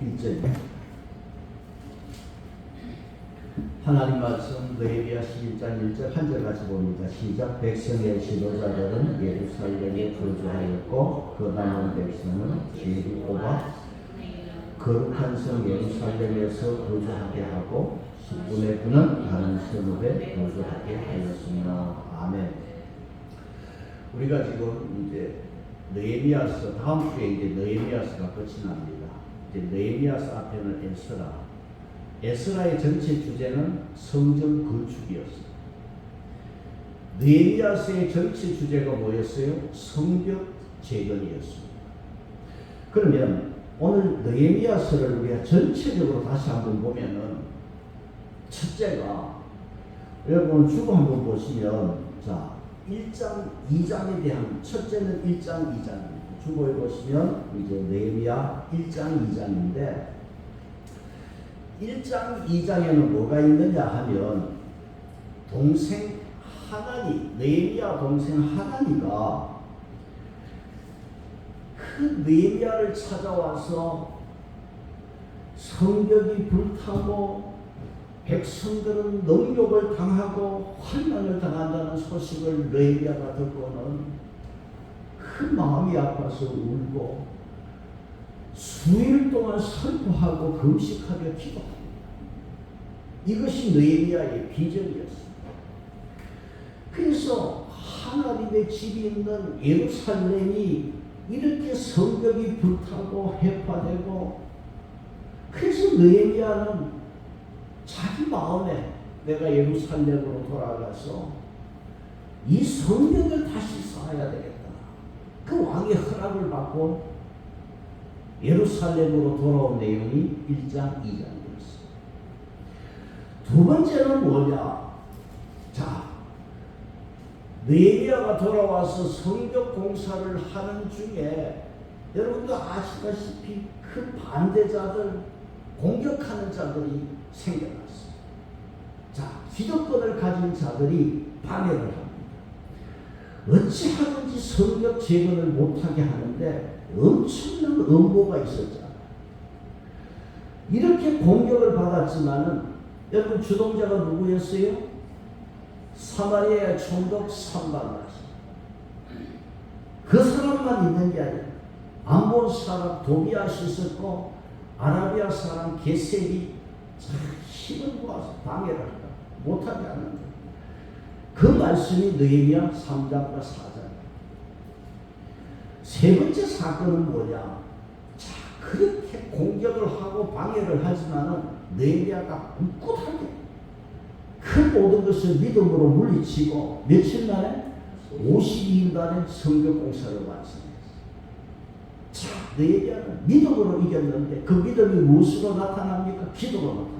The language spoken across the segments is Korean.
1절 하나님 말씀 느헤미야 11장 1절 한 절 같이 봅니다. 시작. 백성의 지도자들은 예루살렘에 거주하였고 그 남은 백성은 제리코가 거룩한 성 예루살렘에서 거주하게 하고 10분의 9는 다른 성읍에 거주하게 하였습니다. 아멘. 우리가 지금 이제 느헤미야서 다음 주에 이제 느헤미야서가 끝이 납니다. 이제 느헤미야서 앞에는 에스라. 에스라의 전체 주제는 성전 건축이었어요. 느헤미야서의 전체 주제가 뭐였어요? 성벽 재건이었습니다. 그러면 오늘 느헤미야서를 우리가 전체적으로 다시 한번 보면은 첫째가 여러분 주보 한번 보시면 자 1장 2장에 대한 첫째는 1장 2장입니다. 주보에 보시면 이제 느헤미야 1장 2장인데 1장 2장에는 뭐가 있느냐 하면 동생 하나니 느헤미야 동생 하나니가 그 느헤미야를 찾아와서 성벽이 불타고 백성들은 능욕을 당하고 환난을 당한다는 소식을 느헤미야가 듣고는 그 마음이 아파서 울고 수일 동안 설포하고 금식하며 기도합니다. 이것이 느헤미야의 비전이었습니다. 그래서 하나님의 집이 있는 예루살렘이 이렇게 성벽이 불타고 해파되고 그래서 느헤미야는 자기 마음에 내가 예루살렘으로 돌아가서 이 성벽을 다시 쌓아야 되겠다. 그 왕의 허락을 받고 예루살렘으로 돌아온 내용이 1장 2장이었어요. 두 번째는 뭐냐? 자, 느헤미야가 돌아와서 성벽 공사를 하는 중에 여러분도 아시다시피 그 반대자들, 공격하는 자들이 생겨났어요. 자, 기득권을 가진 자들이 방해를 합니다. 어찌하든지 성벽 재건을 못하게 하는데 엄청난 음모가 있었잖아요. 이렇게 공격을 받았지만은 여러분 주동자가 누구였어요? 사마리아의 총독 산발라시. 그 사람만 있는 게 아니라 암몬 사람 도비아시 있었고 아라비아 사람 게셈이 힘을 모아서 방해를 한다. 못하게 하는데 그 말씀이 느헤미야 3장과 4장. 세 번째 사건은 뭐냐? 자, 그렇게 공격을 하고 방해를 하지만은 느헤미야가 굳굳하게 그 모든 것을 믿음으로 물리치고 며칠 만에 52일 만에 성벽 공사를 완성했어요. 자, 느헤미야는 믿음으로 이겼는데 그 믿음이 무엇으로 나타납니까? 기도로 나타납니다.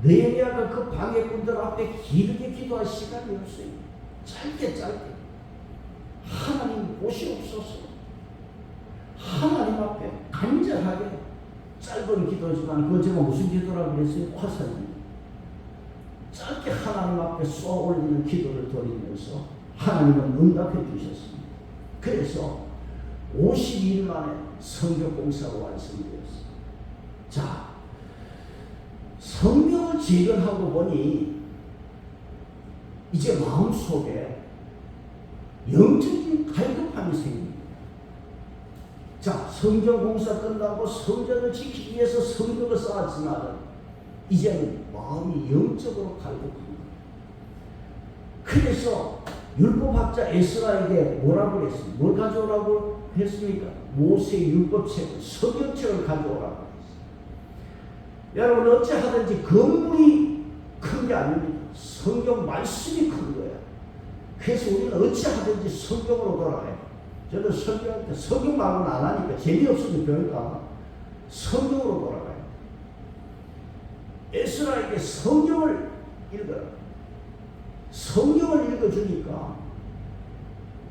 느헤미야가 그 방해꾼들 앞에 길게 기도할 시간이 없어요. 짧게 하나님 보시옵소서. 하나님 앞에 간절하게 짧은 기도지만 그거 제가 무슨 기도라고 그랬어요? 화살입니다. 짧게 하나님 앞에 쏘아 올리는 기도를 드리면서 하나님은 응답해 주셨습니다. 그래서 52일 만에 성벽 공사가 완성되었습니다. 자, 성벽을 재건하고 보니 이제 마음속에 영적인 갈급함이 생깁니다. 자, 성전 공사 끝나고 성전을 지키기 위해서 성벽을 쌓았지만 이제는 마음이 영적으로 갈급합니다. 그래서 율법학자 에스라에게 뭐라고 그랬습니까? 뭘 가져오라고 했습니까? 모세의 율법책을, 성경책을 가져오라고 했습니다. 여러분 어찌하든지 건물이 큰 게 아닙니다. 성경 말씀이 큰 거야. 그래서 우리는 어찌하든지 성경으로 돌아가요. 저는 성경 말은 안 하니까 재미없어도 별까 성경으로 돌아가요. 에스라에게 성경을 읽어라. 성경을 읽어주니까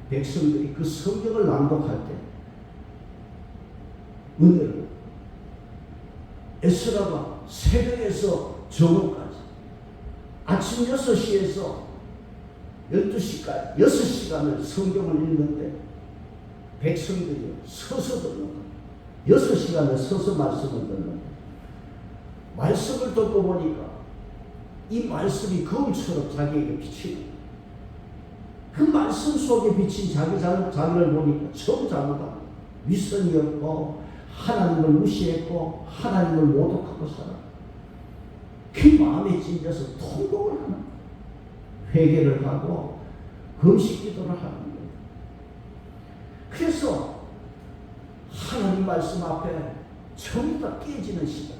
백성들이 그 성경을 낭독할 때 은혜로 에스라가 새벽에서 저녁까지 아침 6시에서 12시까지 6시간을 성경을 읽는데 백성들이 서서 듣는 겁니다. 6시간을 서서 말씀을 듣는데 말씀을 듣고 보니까 이 말씀이 거울처럼 자기에게 비치는 그 말씀 속에 비친 자기를 보니까 처음 잘못한 위선이 없고 하나님을 무시했고 하나님을 모독하고 살아. 그 마음에 찔려서 통곡을 하는 거예요. 회개를 하고 금식 기도를 하는 거예요. 그래서 하나님 말씀 앞에 전부 다 깨지는 시간.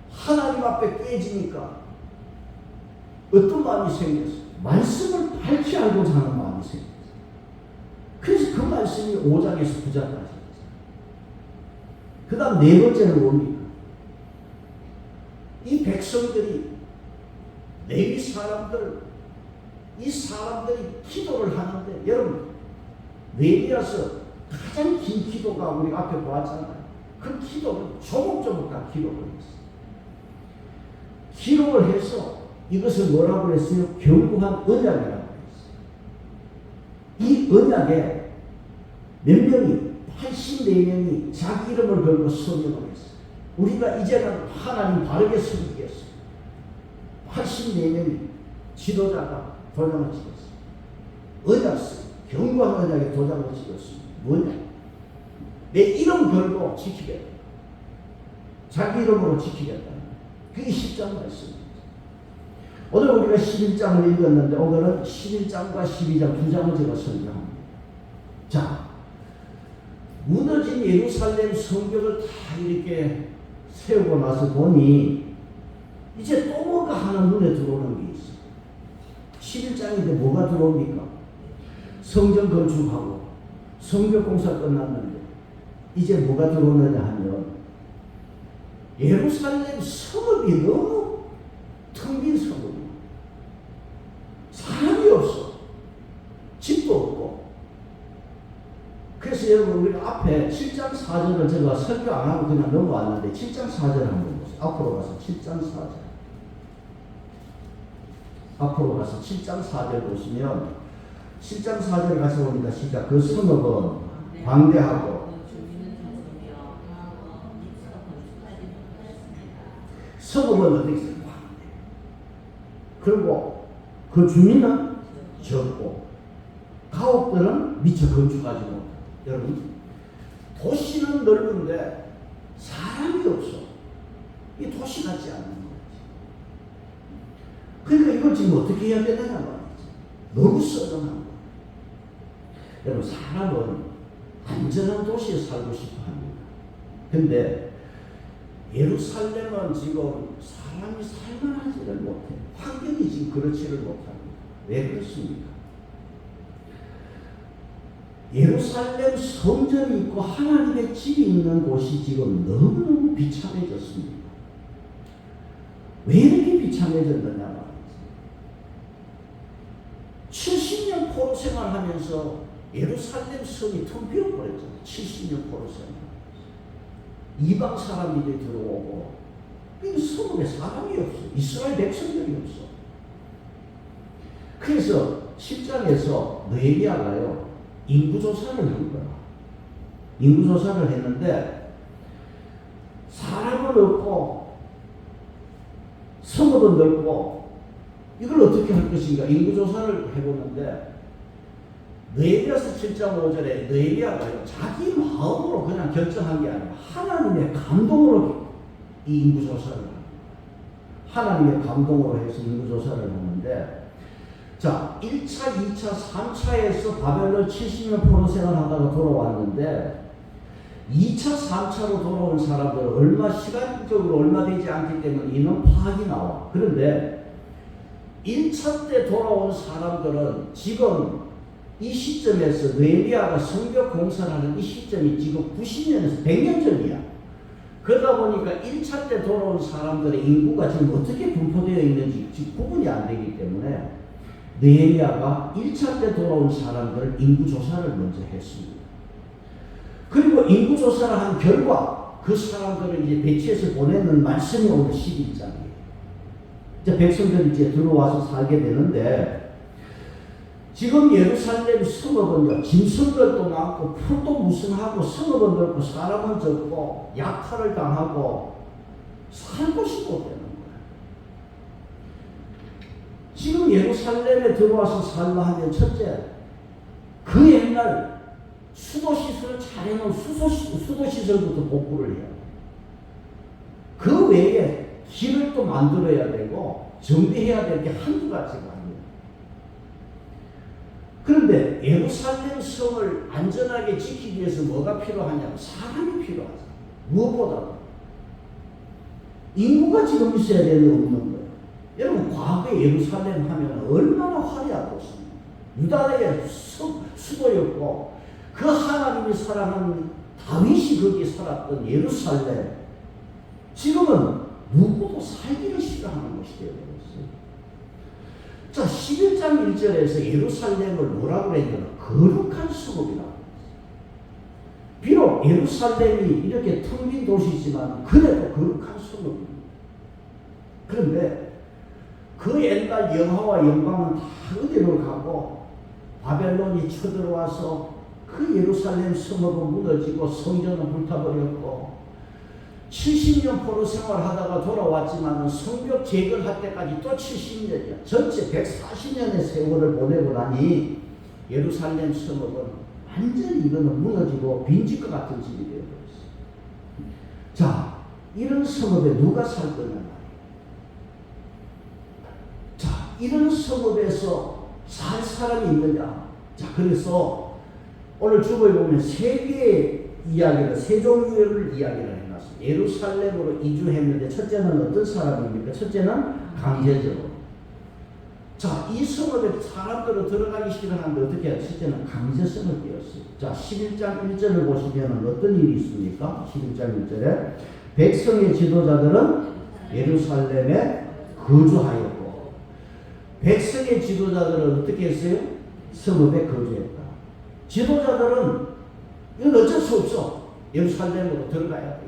하나님 앞에 깨지니까 어떤 마음이 생겼어요? 말씀을 밝히 알고자 하는 마음이 생겼어요. 그래서 그 말씀이 5장에서 9장까지. 그 다음 네 번째는 뭡니까? 이 백성들이, 레위 사람들, 이 사람들이 기도를 하는데, 여러분, 레위라서 가장 긴 기도가 우리 앞에 보았잖아요. 그 기도를 조목조목 다 기록을 했어요. 기록을 해서 이것을 뭐라고 했어요? 견고한 언약이라고 했어요. 이 언약에 몇 명이, 84명이 자기 이름을 걸고 서명을 했어요. 우리가 이제는 하나님 바르게 섬기겠어요. 84명이 지도자가 도장을 찍었어요. 언약서, 견고한 언약에 도장을 찍었습니다. 뭐냐? 내 이름 걸고 지키겠다. 자기 이름으로 지키겠다. 그게 10장 말씀입니다. 오늘 우리가 11장을 읽었는데 오늘은 11장과 12장 두 장을 제가 설명합니다. 자, 무너진 예루살렘 성벽을 다 이렇게 세우고 나서 보니 이제 또 뭐가 하나 눈에 들어오는 게 있어요. 11장인데 뭐가 들어옵니까? 성전 건축하고 성벽 공사 끝났는데 이제 뭐가 들어오느냐 하면 예루살렘 성읍이 너무 텅 빈 성읍이에요. 사람이 없어. 집도 없고. 그래서 여러분 우리가 앞에 7장 4절을 제가 설교 안 하고 그냥 넘어왔는데 7장 4절 한번 보세요. 앞으로 가서 7장 4절. 앞으로 가서 7장 4절 보시면 7장 4절 같이 봅니다. 시작. 그 성읍은 광대하고 성읍은 어떻게 있어요? 그리고 그 주민은 적고 가옥들은 미처 건축하지 못해. 여러분 도시는 넓은데 사람이 없어. 이 도시 같지 않는 거지. 그러니까 이걸 지금 어떻게 해야 되느냐 말이지. 너무 썰렁한 거야. 여러분 사람은 안전한 도시에 살고 싶어 합니다. 근데 예루살렘은 지금 사람이 살만하지를 못해. 환경이 지금 그렇지를 못합니다. 왜 그렇습니까? 예루살렘 성전이 있고 하나님의 집이 있는 곳이 지금 너무너무 비참해졌습니다. 왜 이렇게 비참해졌느냐 말이지. 70년 포로 생활하면서 예루살렘 성이 텅 비어버렸잖아요. 70년 포로 생활. 이방 사람들이 들어오고 이 성읍에 사람이 없어. 이스라엘 백성들이 없어. 그래서 10장에서 느헤미야가요 인구조사를 한 거야. 인구조사를 했는데 사람은 없고 성읍은 넓고 이걸 어떻게 할 것인가 인구조사를 해보는데 느헤미야서 7장 5절에 느헤미야가요 자기 마음으로 그냥 결정한 게 아니라 하나님의 감동으로 이 인구조사를 합니다. 하나님의 감동으로 해서 인구조사를 하는데 자 1차, 2차, 3차에서 바벨론 70년 포로 생활하다가 돌아왔는데 2차, 3차로 돌아온 사람들은 시간적으로 얼마 되지 않기 때문에 인원 파악이 나와. 그런데 1차 때 돌아온 사람들은 지금 이 시점에서 느헤미야가 성벽 공사를 하는 이 시점이 지금 90년에서 100년 전이야. 그러다 보니까 1차 때 돌아온 사람들의 인구가 지금 어떻게 분포되어 있는지 지금 구분이 안 되기 때문에 느헤미야가 1차 때 돌아온 사람들을 인구조사를 먼저 했습니다. 그리고 인구조사를 한 결과 그 사람들을 이제 배치해서 보내는 말씀이 오늘 11장이에요. 이제 백성들이 이제 들어와서 살게 되는데 지금 예루살렘 성읍은요, 짐승들도 많고 풀도 무성하고 성읍은 넓고 사람은 적고 약탈을 당하고 살 곳이 못 되는 거예요. 지금 예루살렘에 들어와서 살라 하면 첫째, 그 옛날 수도시설을 잘 해놓은 수도시설부터 복구를 해야 돼요. 그 외에 길을 또 만들어야 되고 정비해야 될 게 한두 가지가 아니에요. 그런데 예루살렘 성을 안전하게 지키기 위해서 뭐가 필요하냐면 사람이 필요하죠. 무엇보다도 인구가 지금 있어야 되는 없는 거예요. 여러분 과거에 예루살렘 하면 얼마나 화려하겠습니까? 유다의 수도였고 그 하나님이 사랑하는 다윗이 거기에 살았던 예루살렘, 지금은 누구도 살기를 싫어하는 것이 되어버렸어요. 자, 11장 1절에서 예루살렘을 뭐라고 했냐면 거룩한 성읍이라고 했어요. 비록 예루살렘이 이렇게 텅 빈 도시지만 그래도 거룩한 성읍입니다. 그런데 그 옛날 영화와 영광은 다 어디로 가고 바벨론이 쳐들어와서 그 예루살렘 성읍은 무너지고 성전은 불타버렸고 70년 포로 생활하다가 돌아왔지만 성벽 재건할 때까지 또 70년이야. 전체 140년의 세월을 보내고 나니 예루살렘 성읍은 완전히 이거는 무너지고 빈집과 같은 집이 되어버렸어요. 자, 이런 성읍에 누가 살 거냐 말이에요. 자, 이런 성읍에서 살 사람이 있느냐. 자, 그래서 오늘 주보에 보면 세 개의 이야기를, 세 종류를 이야기를 해놨어요. 예루살렘으로 이주했는데 첫째는 어떤 사람입니까? 첫째는 강제적으로. 자, 이 성읍에 사람들은 들어가기 싫어하는데 어떻게 해요? 첫째는 강제성을 띄었어요. 자, 11장 1절을 보시면 어떤 일이 있습니까? 11장 1절에 백성의 지도자들은 예루살렘에 거주하였고, 백성의 지도자들은 어떻게 했어요? 성읍에 거주했다. 지도자들은 이건 어쩔 수 없어. 예루살렘으로 들어가야 돼.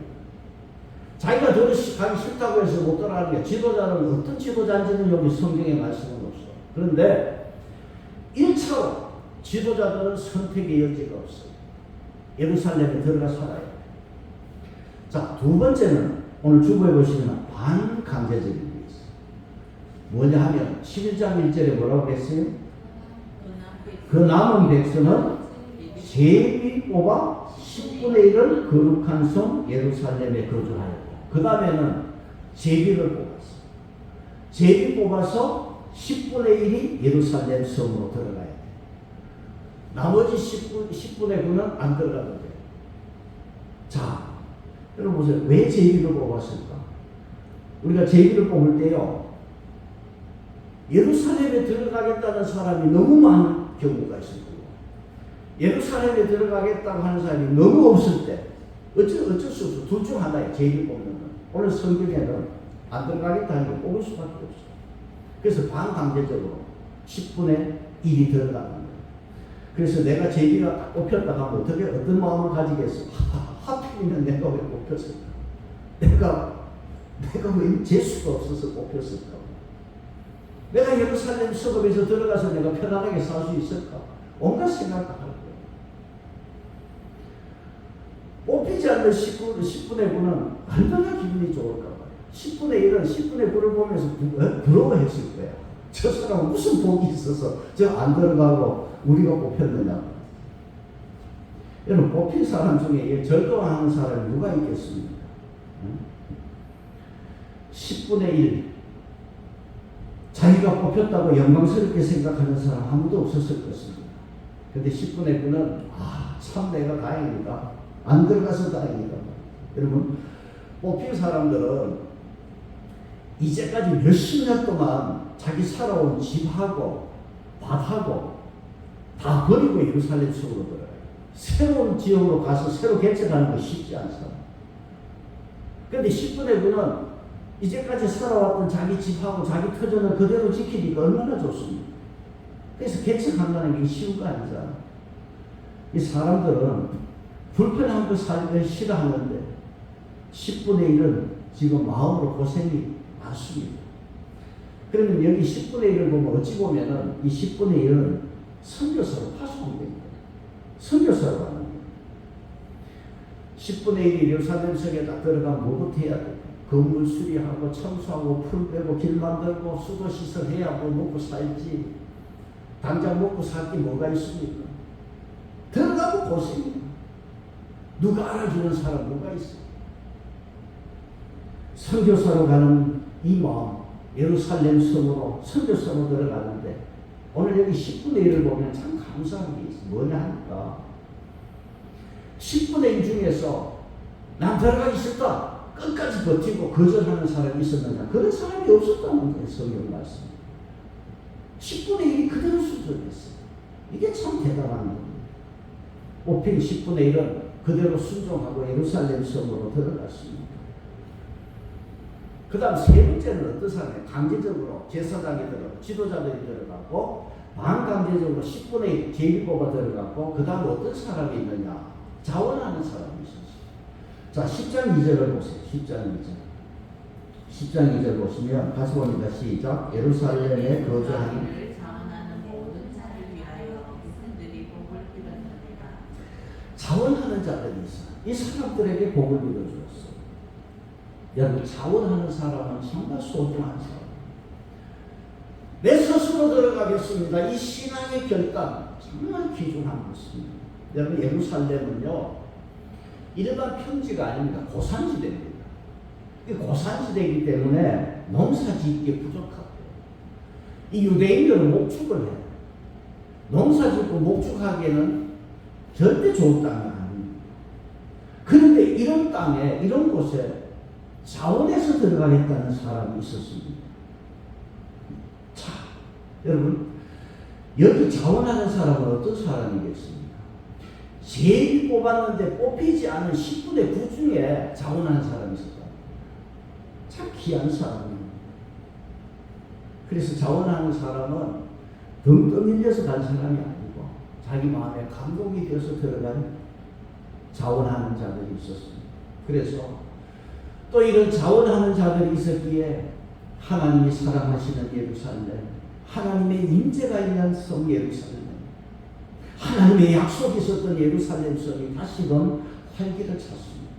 자기가 가기 싫다고 해서 못 들어가는 게, 지도자는 어떤 지도자인지는 여기 성경에 말씀은 없어. 그런데 1차로 지도자들은 선택의 여지가 없어요. 예루살렘에 들어가 살아야 돼. 자, 두 번째는 오늘 주보에 보시면 반강제적인 게 있어요. 뭐냐 하면 11장 1절에 뭐라고 했어요? 그 남은 백성은 제비 뽑아 10분의 1을 거룩한 성 예루살렘에 거주하였고, 그 다음에는 제비를 뽑았어. 제비 뽑아서 10분의 1이 예루살렘 성으로 들어가야 돼. 나머지 10분의 9는 안 들어가도 돼. 자, 여러분 보세요. 왜 제비를 뽑았을까? 우리가 제비를 뽑을 때요, 예루살렘에 들어가겠다는 사람이 너무 많은 경우가 있을 거고, 예루살렘에 들어가겠다고 하는 사람이 너무 없을 때 어쩔 수 없어. 둘 중 하나에 제비를 뽑는 건. 오늘 성경에는 안 들어가겠다 하는 걸 뽑을 수밖에 없어. 그래서 반강제적으로 10분의 1이 들어가는 거예요. 그래서 내가 제비가 딱 뽑혔다 하면 어떤 마음을 가지겠어? 하필이면 내가 왜 뽑혔을까? 내가 왜 재수가 없어서 뽑혔을까? 내가 예루살렘 성읍에서 들어가서 내가 편안하게 살 수 있을까? 온갖 생각을 할 거예요. 뽑히지 않는 10분의 9는 얼마나 기분이 좋을까 봐요. 10분의 1은 10분의 9를 보면서 부러워했을 거야. 저 사람은 무슨 복이 있어서 저 안 들어가고 우리가 뽑혔느냐. 여러분, 뽑힌 사람 중에 절도하는 사람이 누가 있겠습니까? 10분의 1. 자기가 뽑혔다고 영광스럽게 생각하는 사람 아무도 없었을 것입니다. 근데 10분의 9는 참 내가 다행이다. 안 들어가서 다행이다. 여러분, 뽑힌 사람들은 이제까지 몇십 년 동안 자기 살아온 집하고 밭하고 다 버리고 예루살렘 속으로 들어가요. 새로운 지역으로 가서 새로 개척하는 거 쉽지 않잖아요. 그런데 10분의 9는 이제까지 살아왔던 자기 집하고 자기 터전을 그대로 지키니까 얼마나 좋습니까? 그래서 개척한다는 게 쉬운 거 아니잖아. 이 사람들은 불편한 거 살기를 싫어하는데 10분의 1은 지금 마음으로 고생이 많습니다. 그러면 여기 10분의 1을 보면 어찌 보면은 이 10분의 1은 선교사로 파송된 거예요. 선교사로 가는 거예요. 10분의 1이 예루살렘 성에 딱 들어가면 뭐부터 해야 돼요? 건물 수리하고 청소하고 풀 빼고 길 만들고 수도시설 해야 뭐 먹고 살지. 당장 먹고 살 게 뭐가 있습니까? 들어가면 고생이에요. 누가 알아주는 사람 누가 있어요? 선교사로 가는 이 마음, 예루살렘 성으로 선교사로 들어가는데 오늘 여기 10분의 1을 보면 참 감사한 게 있어요. 뭐냐 하니까 10분의 1 중에서 난 들어가기 싫다. 끝까지 버티고 거절하는 사람이 있었느냐? 그런 사람이 없었다는 거예요. 성경 말씀. 10분의 1이 그대로 순종했어요. 이게 참 대단한 겁니다. 뽑힌 10분의 1은 그대로 순종하고 예루살렘 성으로 들어갔습니다. 그 다음 세 번째는 어떤 사람이에요? 강제적으로 제사장이 들어가고 지도자들이 들어가고 반강제적으로 10분의 1 제1보가 들어갔고 그 다음 어떤 사람이 있느냐? 자원하는 사람이 있었어요. 자, 10장 2절을 보세요. 10장 2절. 10장 2절 보시면 같이 봅니다. 시작. 예루살렘에 거주하니 자원하는 모든 자를 위하여 그들이 복을 빌었느니라. 자원하는 자들이 있어요. 이 사람들에게 복을 빌어주었어요. 여러분, 자원하는 사람은 정말 소중한 사람. 내 스스로 들어가겠습니다. 이 신앙의 결단 정말 귀중한 것입니다. 여러분, 예루살렘은요 일반 평지가 아닙니다. 고산지대입니다. 이 고산지대이기 때문에 농사짓기 부족하고 이 유대인들은 목축을 해요. 농사짓고 목축하기에는 절대 좋은 땅이 아닙니다. 그런데 이런 땅에 이런 곳에 자원해서 들어가겠다는 사람이 있었습니다. 자, 여러분 여기 자원하는 사람은 어떤 사람이겠습니까? 제일 뽑았는데 뽑히지 않은 10분의 9 중에 자원하는 사람이 있었다. 참 귀한 사람입니다. 그래서 자원하는 사람은 등 떠밀려서 간 사람이 아니고 자기 마음에 감동이 되어서 들어간 자원하는 자들이 있었습니다. 그래서 또 이런 자원하는 자들이 있었기에 하나님이 사랑하시는 예루살렘, 하나님의 임재가 있는 성 예루살렘, 하나님의 약속이 있었던 예루살렘 성이 다시금 활기를 찾습니다.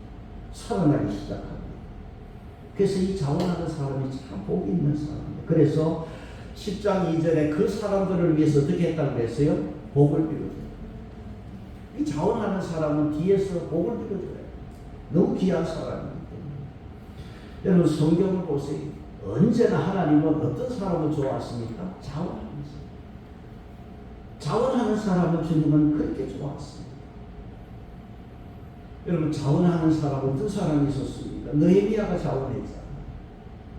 살아나기 시작합니다. 그래서 이 자원하는 사람이 참 복이 있는 사람입니다. 그래서 10장 2절에 그 사람들을 위해서 어떻게 했다고 그랬어요? 복을 빌어줘요. 이 자원하는 사람은 뒤에서 복을 빌어줘요. 너무 귀한 사람입니다. 여러분 성경을 보세요. 언제나 하나님은 어떤 사람을 좋아하십니까? 자원하는 사람. 자원하는 사람을 주님은 그렇게 좋아했습니다. 여러분 자원하는 사람은 어떤 사람이 있었습니까? 느헤미야가 자원했잖아요.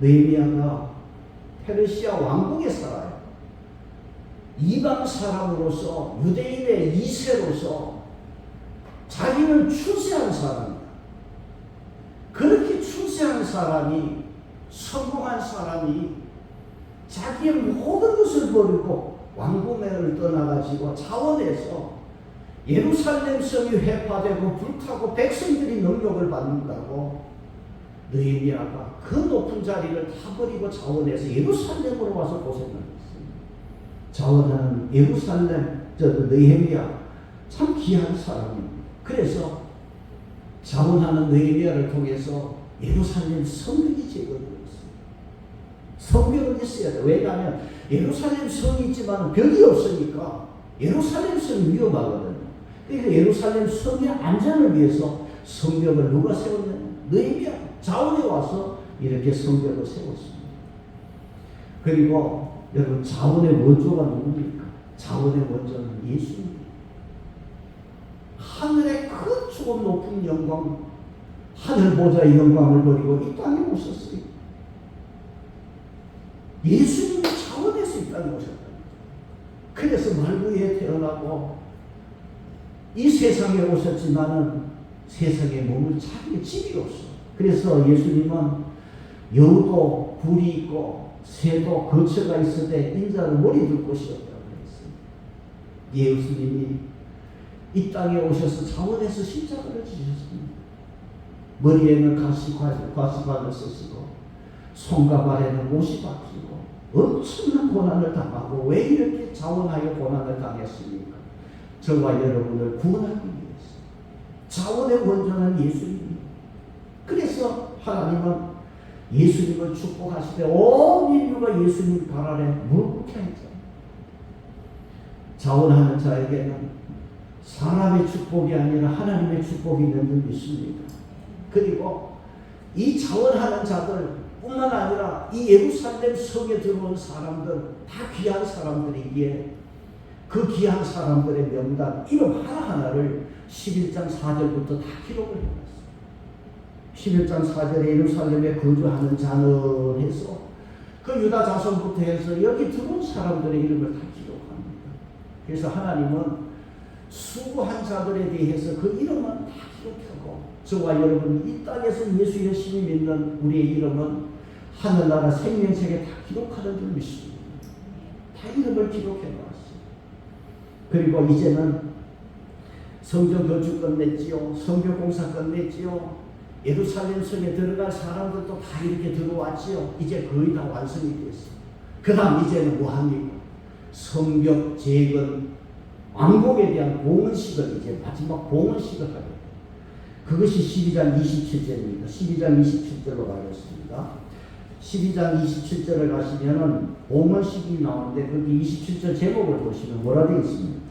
느헤미야가 페르시아 왕궁에 살아요. 이방 사람으로서 유대인의 2세로서 자기는 출세한 사람입니다. 그렇게 출세한 사람이 성공한 사람이 자기의 모든 것을 버리고 왕궁을 떠나가지고 자원해서 예루살렘 성이 회파되고 불타고 백성들이 능력을 받는다고 느헤미야가 그 높은 자리를 다 버리고 자원해서 예루살렘으로 와서 고생을 했습니다. 자원하는 예루살렘 느헤미야 참 귀한 사람입니다. 그래서 자원하는 느헤미야를 통해서 예루살렘 성벽이 제거되었습니다. 성벽은 있어야 돼요. 왜냐하면 예루살렘 성이 있지만 벽이 없으니까 예루살렘 성이 위험하거든요. 그러니까 예루살렘 성의 안전을 위해서 성벽을 누가 세웠느냐? 느헤미야 자원에 와서 이렇게 성벽을 세웠습니다. 그리고 여러분 자원의 원조가 누굽니까? 자원의 원조는 예수입니다. 하늘의 크고 높은 영광, 하늘 보좌의 영광을 버리고 이 땅에 오셨어요. 예수님이 자원해서 이 땅에 오셨다. 그래서 말구에 태어나고 이 세상에 오셨지만은 세상에 몸을 차릴 집이 없어. 그래서 예수님은 여우도 굴이 있고 새도 거처가 있으되 인자는 머리 둘 곳이 없다고 했어요. 예수님이 이 땅에 오셔서 자원해서 십자가를 지셨습니다. 머리에는 가시관을 쓰시고 손과 발에는 못이 박히고 엄청난 고난을 당하고 왜 이렇게 자원하여 고난을 당했습니까? 저와 여러분을 구원하기 위해서. 자원의 원조는 예수님입니다. 그래서 하나님은 예수님을 축복하시되 온 인류가 예수님 발 아래 무릎 꿇게 했죠. 자원하는 자에게는 사람의 축복이 아니라 하나님의 축복이 있는 줄 믿습니다. 그리고 이 자원하는 자들 뿐만 아니라 이 예루살렘 성에 들어온 사람들 다 귀한 사람들이기에 그 귀한 사람들의 명단 이름 하나하나를 11장 4절부터 다 기록을 해놨어요. 11장 4절에 예루살렘에 거주하는 자는 해서 그 유다 자손부터 해서 여기 들어온 사람들의 이름을 다 기록합니다. 그래서 하나님은 수고한 자들에 대해서 그 이름은 다 기록하고 저와 여러분 이 땅에서 예수 열심히 믿는 우리의 이름은 하늘나라 생명책에 다 기록하는 줄 믿습니다. 다 이름을 기록해 놨어요. 그리고 이제는 성전 건축 끝냈지요. 성교 공사 끝냈지요. 예루살렘 성에 들어갈 사람들도 다 이렇게 들어왔지요. 이제 거의 다 완성이 됐어요. 그 다음 이제는 뭐합니까? 성벽 재건 왕복에 대한 봉헌식을 이제 마지막 봉헌식을 하게 돼요. 그것이 12장 27절입니다. 12장 27절로 가겠습니다. 12장 27절을 가시면은 봉헌식이 나오는데 거기 27절 제목을 보시면 뭐라 되어 있습니까?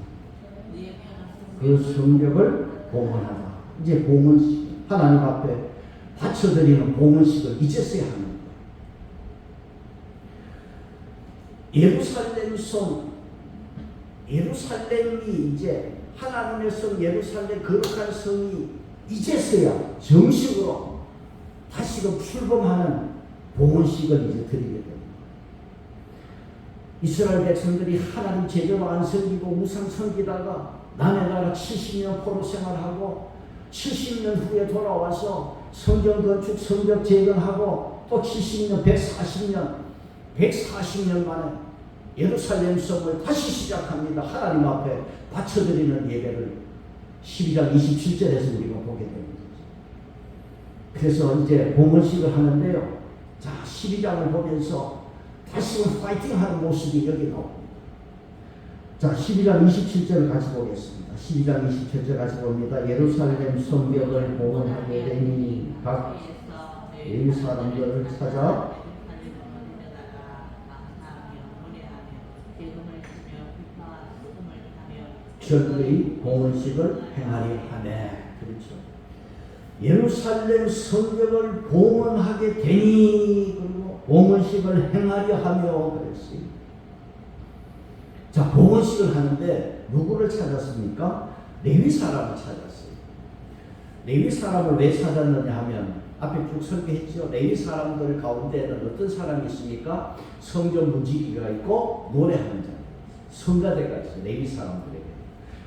그 성벽을 봉헌하라. 이제 봉헌식 하나님 앞에 바쳐드리는 봉헌식을 이제서야 하는 거예요. 예루살렘 성 예루살렘이 이제 하나님의 성 예루살렘 거룩한 성이 이제서야 정식으로 다시금 출범하는 봉헌식을 이제 드리게 됩니다. 이스라엘 백성들이 하나님 제대로 안 섬기고 우상 섬기다가 남의 나라 70년 포로 생활하고 70년 후에 돌아와서 성전 건축 성벽 재건하고 또 70년 140년 만에 예루살렘 성을 다시 시작합니다. 하나님 앞에 바쳐드리는 예배를 12장 27절에서 우리가 보게 됩니다. 그래서 이제 봉헌식을 하는데요. 자, 12장을 보면서 다시금 파이팅하는 모습이 여기 나옵니다. 자, 12장 27절을 같이 보겠습니다. 12장 27절 같이 봅니다. 예루살렘 성벽을 봉헌하게 되니 각 레위 사람들을 찾아 절의 봉헌식을 행하려 하네. 그렇죠. 예루살렘 성벽을 봉헌하게 되니 그리고 봉헌식을 행하려 하며 그랬어요. 자, 봉헌식을 하는데 누구를 찾았습니까? 레위 사람을 찾았어요. 레위 사람을 왜 찾았느냐 하면 앞에 쭉 설계했죠. 레위 사람들 가운데는 어떤 사람이 있습니까? 성전 문지기가 있고 노래하는 자, 성가대가 있어요. 레위 사람들에게.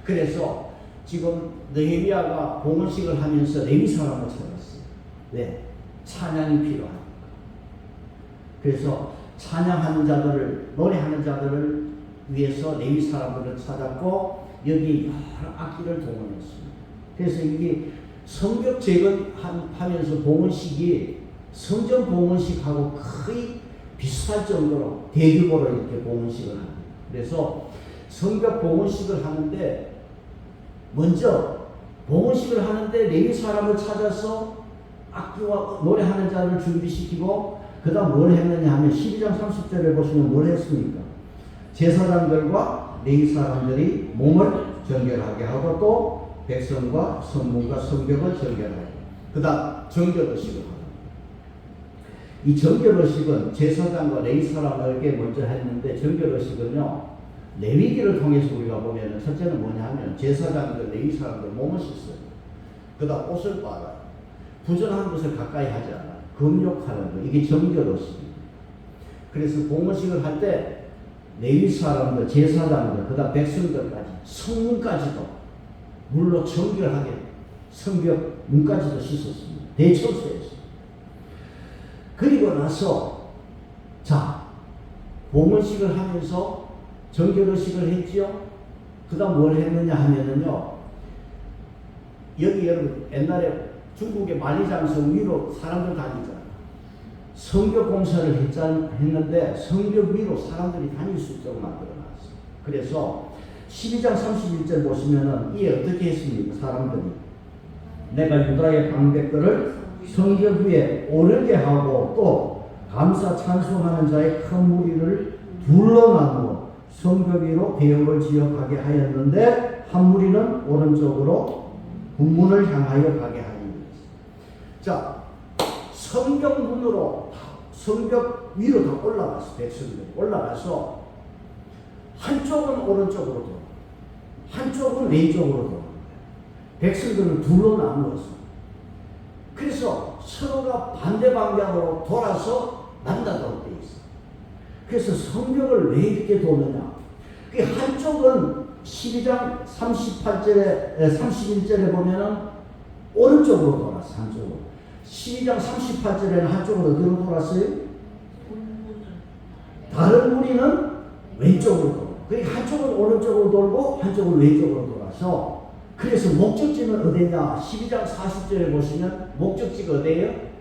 그래서 지금 느헤미야가 봉헌식을 하면서 레위 사람을 찾았어요. 왜? 찬양이 필요하니까. 그래서 찬양하는 자들을 노래하는 자들을 위해서 레위 사람들을 찾았고 여기 여러 악기를 동원했습니다. 그래서 이게 성벽 재건하면서 봉헌식이 성전 봉헌식하고 거의 비슷할 정도로 대규모로 이렇게 봉헌식을 합니다. 그래서 성벽 봉헌식을 하는데 먼저 봉헌식을 하는데 레위 사람을 찾아서 악기와 노래하는 자를 준비시키고 그 다음 뭘 했느냐 하면 12장 30절에 보시면 뭘 했습니까? 제사장들과 레위 사람들이 몸을 정결하게 하고 또 백성과 성문과 성벽을 정결하게 그 다음 정결의식을 합니다. 이 정결의식은 제사장과 레위 사람에게 먼저 했는데 정결의식은요 레위기를 통해서 우리가 보면 첫째는 뭐냐 하면 제사장들 레위 사람들 몸을 씻어요. 그 다음 옷을 빨아요. 부정한 것을 가까이 하지 않아요. 금욕하는 거 이게 정결의식입니다. 그래서 봉헌식을 할 때 레위 사람들 제사장들 그 다음 백성들까지 성문까지도 물로 정결하게 성벽 문까지도 씻었습니다. 대청소했습니다. 그리고 나서 자 봉헌식을 하면서 정결의식을 했지요. 그 다음 뭘 했느냐 하면은요 여기 여러분 옛날에 중국의 만리장성 위로 사람들 다니잖아요. 성벽 공사를 했는데 성벽 위로 사람들이 다닐 수 있도록 만들어놨어요. 그래서 12장 31절 보시면은 이에 어떻게 했습니까? 사람들이 내가 유다의 방백들을 성벽 위에 오르게 하고 또 감사 찬송하는 자의 큰 무리를 둘러 나누어 성벽 위로 대역을 지역하게 하였는데 한 무리는 오른쪽으로 군문을 향하여 가게 하니. 자, 성벽 문으로 성벽 위로 다 올라갔어. 백성들이 올라가서 한쪽은 오른쪽으로 돌아, 한쪽은 왼쪽으로 돌아. 백성들을 둘러 나누었어. 그래서 서로가 반대 방향으로 돌아서 만나도록 돼 있어. 그래서 성벽을 왜 이렇게 도느냐? 그 한쪽은 12장 38절에 31절에 보면은 오른쪽으로 돌았어. 한쪽으로. 12장 38절에는 한쪽으로 어디로 돌았어요? 다른 무리는 왼쪽으로 돌고, 그러니까 한쪽은 오른쪽으로 돌고 한쪽은 왼쪽으로 돌아서, 그래서 목적지는 어디냐? 12장 40절에 보시면 목적지가 어디예요?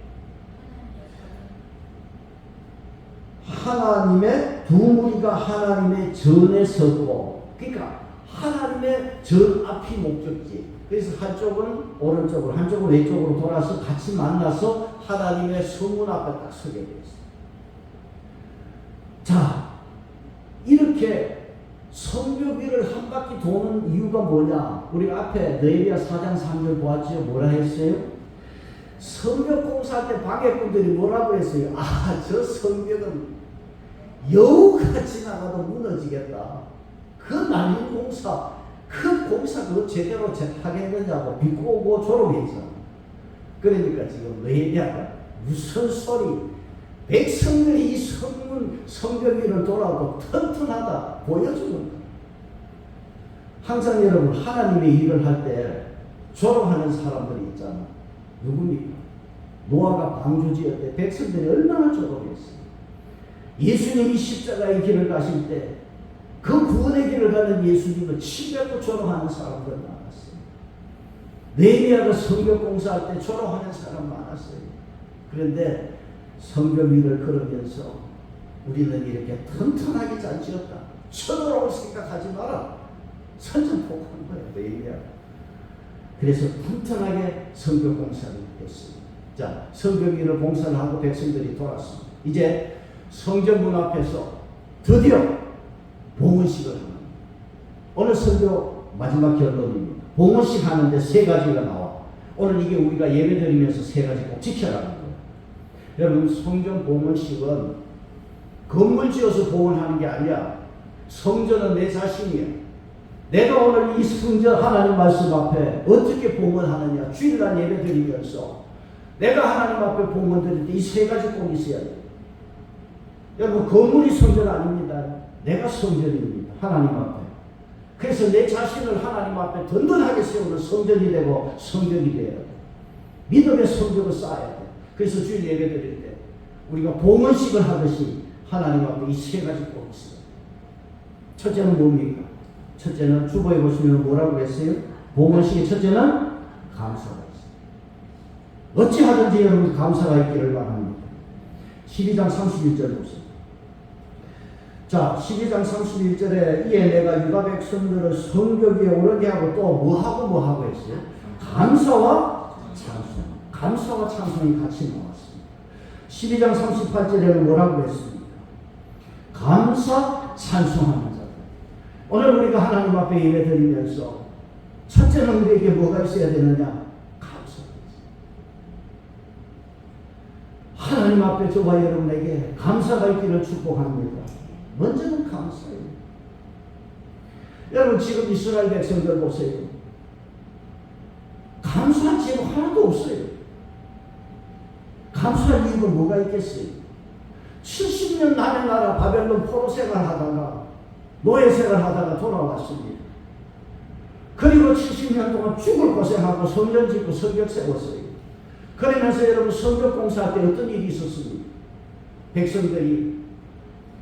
하나님의 두 무리가 하나님의 전에 섰고, 그러니까 하나님의 전 앞이 목적지. 그래서 한쪽은 오른쪽으로 한쪽은 왼쪽으로 돌아서 같이 만나서 하나님의 성문 앞에 딱 서게 되었어요. 자, 이렇게 성벽 위를 한 바퀴 도는 이유가 뭐냐? 우리가 앞에 느헤미야 4장 3절 보았죠? 뭐라 했어요? 성벽 공사할 때 방해꾼들이 뭐라고 했어요? 아, 저 성벽은 여우가 지나가도 무너지겠다. 그 난임 공사, 그 공사 그거 제대로 하겠느냐고 비꼬고 조롱했잖아. 그러니까 지금 느헤미야가 무슨 소리? 백성들이 이 성벽 위를 돌아도 튼튼하다 보여주는 거예요. 항상 여러분 하나님의 일을 할 때 조롱하는 사람들이 있잖아. 누굽니까? 노아가 방주지을 때 백성들이 얼마나 조롱했어요. 예수님이 십자가의 길을 가실 때 그 구원의 길을 가는 예수님을 치려고 조롱하는 사람들 많았어요. 느헤미야가 성벽 공사할 때 조롱하는 사람 많았어요. 그런데 성벽 위를 걸으면서 우리는 이렇게 튼튼하게 잘 지었다. 쳐들어올 생각하지 마라. 선전포고한 거예요. 느헤미야가. 그래서 튼튼하게 성벽 공사를 했어요. 자, 성벽 위를 공사를 하고 백성들이 돌았습니다. 이제 성전문 앞에서 드디어 봉헌식을 합니다. 오늘 설교 마지막 결론입니다. 봉헌식 하는데 세 가지가 나와. 오늘 이게 우리가 예배 드리면서 세 가지 꼭 지켜라는 거예요. 여러분, 성전 봉헌식은 건물 지어서 봉헌하는 게 아니야. 성전은 내 자신이야. 내가 오늘 이 성전 하나님 말씀 앞에 어떻게 봉헌하느냐, 주일날 예배 드리면서 내가 하나님 앞에 봉헌 드릴 때 이 세 가지 꼭 있어야 돼요. 여러분, 건물이 성전 아닙니다. 내가 성전입니다. 하나님 앞에. 그래서 내 자신을 하나님 앞에 든든하게 세우는 성전이 되고 성벽이 되어야 돼. 믿음의 성벽을 쌓아야 돼. 그래서 주일 예배 드릴 때 우리가 봉헌식을 하듯이 하나님 앞에 이 세 가지 꼭 있어요. 첫째는 뭡니까? 첫째는 주보에 보시면 뭐라고 했어요? 봉헌식의 첫째는 감사가 있어요. 어찌하든지 여러분 감사가 있기를 바랍니다. 12장 31절 보세요. 자, 12장 31절에 이에 내가 유다 백성들을 성벽 위에 오르게 하고 또 뭐하고 했어요? 감사와 찬송. 감사와 찬송이 같이 나왔습니다. 12장 38절에는 뭐라고 했습니까? 감사 찬송하는 자들. 오늘 우리가 하나님 앞에 예배 드리면서 첫째는 우리에게 뭐가 있어야 되느냐? 감사가 있어요. 하나님 앞에 저와 여러분에게 감사가 있기를 축복합니다. 먼저는 감사예요. 여러분, 지금 이스라엘 백성들 보세요. 감사한 제목 하나도 없어요. 감사할 이유가 뭐가 있겠어요? 70년 남의 나라 바벨론 포로 생활하다가 노예 생활하다가 돌아왔습니다. 그리고 70년 동안 죽을 고생하고 성전 짓고 성벽 세웠어요. 그러면서 여러분 성벽 공사할 때 어떤 일이 있었습니까? 백성들이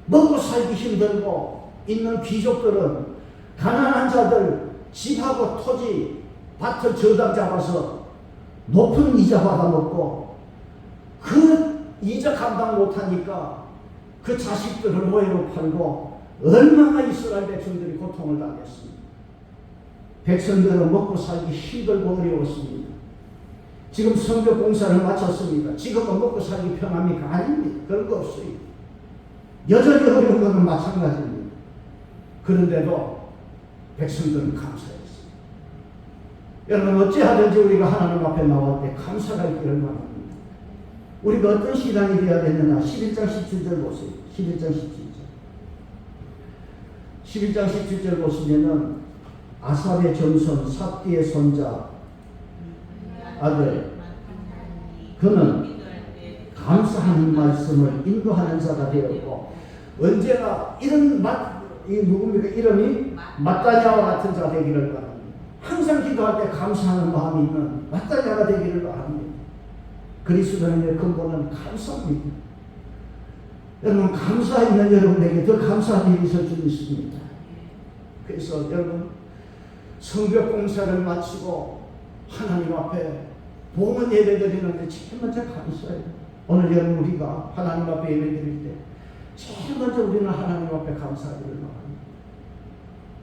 먹고 살기 힘들고 있는 귀족들은 가난한 자들 집하고 토지 밭을 저당 잡아서 높은 이자 받아먹고 그 이자 감당 못하니까 그 자식들을 노예로 팔고 얼마나 이스라엘 백성들이 고통을 당했습니다. 백성들은 먹고 살기 힘들고 어려웠습니다. 지금 성벽 공사를 마쳤습니다. 지금은 먹고 살기 편합니까? 아닙니다. 그런 거 없어요. 여전히 어려운 것은 마찬가지입니다. 그런데도 백성들은 감사했어요. 여러분 어찌하든지 우리가 하나님 앞에 나올 때 감사가 있기를 바랍니다. 우리가 어떤 신앙이 되어야 되느냐. 11장 17절 보세요. 11장 17절. 11장 17절 보시면은 아삽의 전손 삽디의 손자 아들 그는 감사하는 말씀을 인도하는 자가 되었고 언제나 이런 누굽니까? 이름이 마따냐와 같은 자 되기를 바랍니다. 항상 기도할 때 감사하는 마음이 있는 마따냐가 되기를 바랍니다. 그리스도인의 근본은 감사입니다. 여러분 감사 있는 여러분에게 더 감사한 일이 있을 줄 믿습니다. 그래서 여러분 성벽 공사를 마치고 하나님 앞에 봉헌 예배 드리는데 제일 먼저 감사해요. 오늘 여러분 우리가 하나님 앞에 예배 드릴 때 제일 먼저 우리는 하나님 앞에 감사하기를 바랍니다.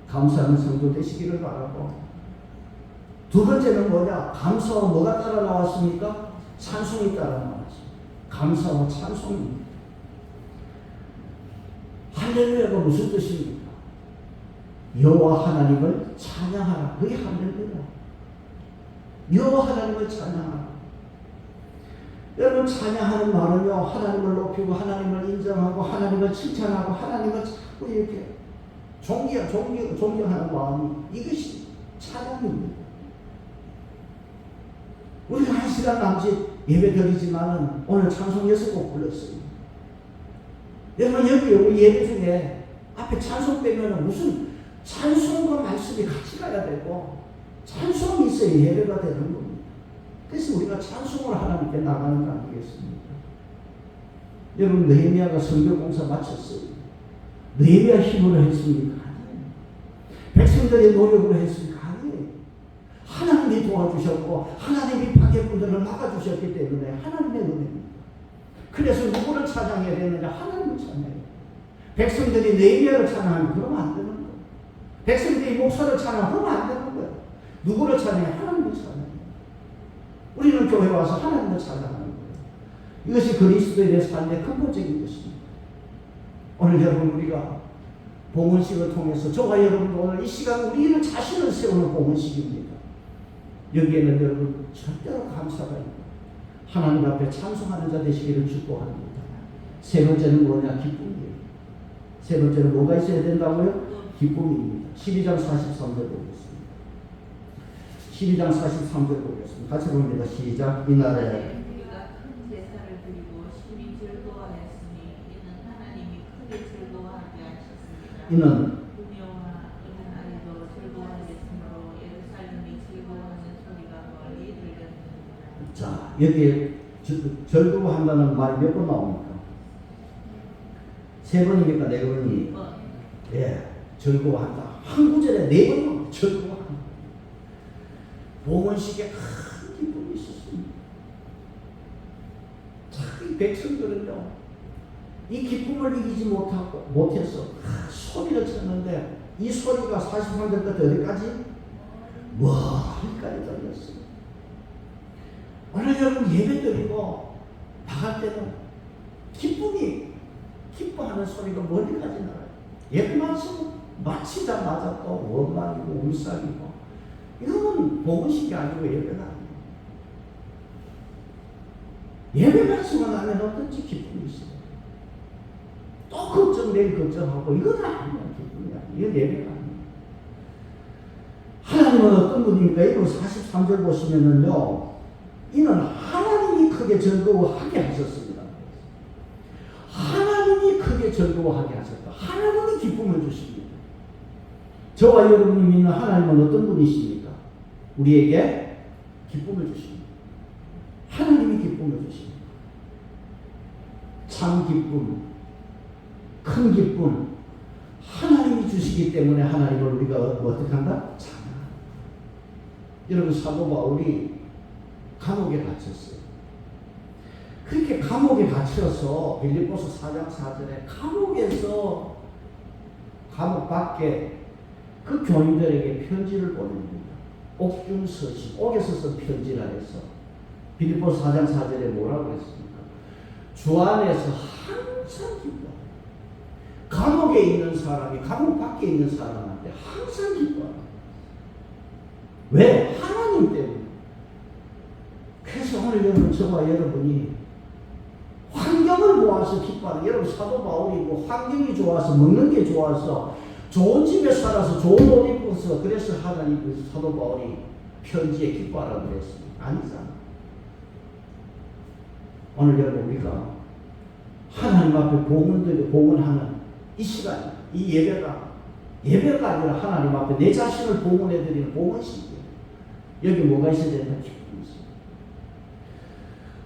감사하는 성도 되시기를 바라고 두 번째는 뭐냐? 감사와 뭐가 따라 나왔습니까? 찬송이 따라 나왔습니다. 감사와 찬송입니다. 할렐루야가 무슨 뜻입니까? 여호와 하나님을 찬양하라. 그게 할렐루야. 여호와 하나님을 찬양하라. 여러분 찬양하는 말은요 하나님을 높이고 하나님을 인정하고 하나님을 칭찬하고 하나님을 자꾸 이렇게 존경하는 마음이 이것이 찬양입니다. 우리가 1시간 남짓 예배 드리지만은 오늘 찬송 6곡 불렀어요. 여러분 여기 우리 예배 중에 앞에 찬송 빼면은 무슨 찬송과 말씀이 같이 가야 되고 찬송이 있어야 예배가 되는 겁니다. 그래서 우리가 찬송을 하나님께 나가는 거 아니겠습니까? 여러분 느헤미야가 성벽 공사 마쳤어요. 느헤미야 힘으로 했습니까? 아니에요. 백성들의 노력으로 했습니까? 아니에요. 하나님이 도와주셨고 하나님이 파괴꾼들을 막아주셨기 때문에 하나님의 은혜입니다. 그래서 누구를 찬양해야 되느냐? 하나님을 찬양해요. 백성들이 느헤미야를 찬양하면 그러면 안 되는 거예요. 백성들이 목사를 찬양하면 안 되는 거예요. 누구를 찬양해? 하나님을 찬양해요. 우리는 교회 와서 하나님을 찬양하는 거예요. 이것이 그리스도인의 삶의 근본적인 것입니다. 오늘 여러분 우리가 봉헌식을 통해서 저와 여러분도 오늘 이 시간 우리는 자신을 세우는 봉헌식입니다. 여기에는 여러분 절대로 감사가 있고 하나님 앞에 찬송하는 자 되시기를 축복합니다. 세 번째는 뭐냐? 기쁨이에요. 세 번째는 뭐가 있어야 된다고요? 기쁨입니다. 12장 43절 보겠습니다. 12장 43절 보겠습니다. 같이 봅니다. 시작. 이날에 우리가 큰 제사를 드리고 심히 즐거워했으니 이는 하나님이 크게 즐거워하게 하셨습니다. 이는 두려워하 이는 아이도 즐거워하겠으므로 예루살렘이 즐거워하는 소리가 멀리 들렸느니라. 자 여기에 즐거워한다는 말이 몇 번 나옵니까? 세 번입니까? 네 번이? 예, 즐거워한다. 한 구절에 네 번 나옵니다. 즐거워한다. 봉헌식에 큰 기쁨이 있었습니다. 참 이 백성들은요 이 기쁨을 이기지 못해서 소리를 쳤는데 이 소리가 43절부터 어디까지? 멀리까지 들렸어요. 오늘 여러분 예배 드리고 나갈 때는 기뻐하는 소리가 멀리까지 나가요. 예배 말씀 마치자마자 또 원망이고 울상이고 이거는 봉헌식이 아니고 예배가 아니에요. 예배 말씀을 하면 어떤지 기쁨이 있어요. 또 내일 걱정하고 이건 아니에요. 기쁨이 아니에요. 이건 예배가 아니에요. 하나님은 어떤 분입니까? 이거 43절 보시면은요 이는 하나님이 크게 즐거워하게 하셨습니다. 하나님이 크게 즐거워하게 하셨다. 하나님이 기쁨을 주십니다. 저와 여러분이 믿는 하나님은 어떤 분이십니까? 우리에게 기쁨을 주십니다. 하나님이 기쁨을 주십니다. 참 기쁨, 큰 기쁨, 하나님이 주시기 때문에 하나님을 우리가 어떻게 한다? 찬양한다. 여러분 사도 바울이 감옥에 갇혔어요. 그렇게 감옥에 갇혀서 빌립보서 4장 4절에 감옥에서 감옥 밖에 그 교인들에게 편지를 보냅니다. 옥중서신, 옥에서 쓴 편지라 해서 빌립보서 4장 4절에 뭐라고 했습니까? 주 안에서 항상 기뻐. 감옥에 있는 사람이 감옥 밖에 있는 사람한테 항상 기뻐. 왜? 하나님 때문에. 그래서 오늘 여러분, 저와 여러분이 환경을 모아서 기뻐하는, 여러분 사도 바울이고 환경이 좋아서 먹는 게 좋아서 좋은 집에 살아서 좋은 옷 입어서 그래서 하나님 사도 바울이 편지에 기뻐하라고 그랬습니다. 아니잖아. 오늘 여러분 우리가 하나님 앞에 봉헌하는 이 시간, 이 예배가 아니라 하나님 앞에 내 자신을 봉헌해드리는 봉헌식이에요. 여기 뭐가 있어야 된다? 기쁨이 있어요.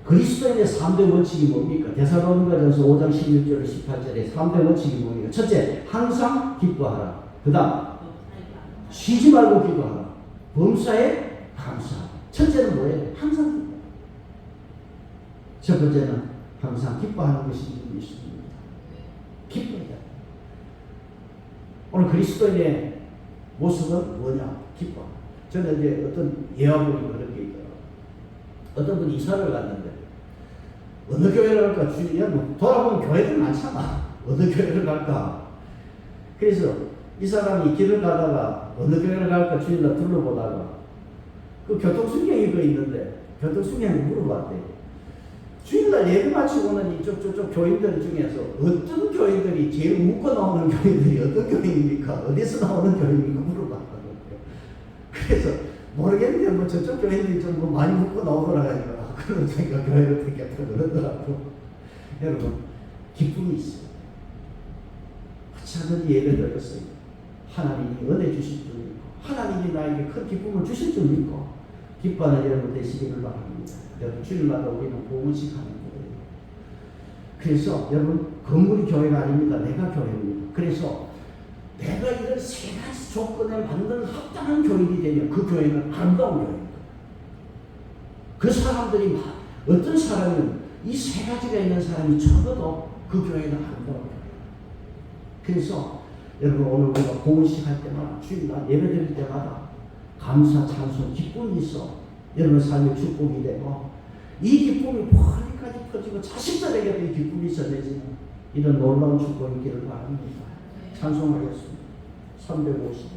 그리스도인의 3대 원칙이 뭡니까? 데살로니가전서 5장 16절 18절에 3대 원칙이 뭡니까? 첫째, 항상 기뻐하라. 그 다음, 쉬지 말고 기도하라. 범사에 감사하라. 첫째는 뭐예요? 항상 기뻐. 첫 번째는 항상 기뻐하는 것이 있습니다. 기뻐이다. 오늘 그리스도인의 모습은 뭐냐? 기뻐. 저는 이제 어떤 예화분이 그런 게 있더라고요. 어떤 분이 이사를 갔는데 어느 교회를 갈까? 주님, 돌아보면 교회들 많잖아. 어느 교회를 갈까? 그래서 이 사람이 길을 가다가 어느 교회를 갈까? 주님을 둘러보다가 그 교통순경이 그 있는데 교통순경을 물어봤대. 주일날 예배 마치고는 이쪽 교인들 중에서 어떤 교인들이 제일 묻고 나오는 교인들이 어떤 교인입니까? 어디서 나오는 교인입니까? 물어봤다고요. 그래서 모르겠는데 뭐 저쪽 교인들이 좀 뭐 많이 묻고 나오더라고요. 그러니까 교회를 듣겠다 그러더라고. 여러분, 기쁨이 있어요. 하찮은 예배 드렸어요. 하나님이 은혜 주실 줄 믿고 하나님이 나에게 큰 기쁨을 주실 줄 믿고 기뻐하는 여러분 되시기를 바랍니다. 여러분, 주일마다 우리는 봉헌식 하는 거예요. 그래서 여러분, 건물이 교회가 아닙니다. 내가 교회입니다. 그래서 내가 이런 세 가지 조건에 맞는 합당한 교인이 되면 그 교회는 아름다운 교회입니다. 그 사람들이 어떤 사람은 이 세 가지가 있는 사람이 적어도 그 교회는 아름다운 교회예요. 그래서 여러분, 오늘 우리가 봉헌식 할 때마다 주일날 예배 드릴 때마다 감사, 찬송, 기쁨이 있어 여러분 삶의 축복이 되고 이 기쁨이 멀리까지 퍼지고 자식들에게도 이 기쁨이 전해지는 이런 놀라운 축복이 있기를 바랍니다. 찬송하겠습니다. 352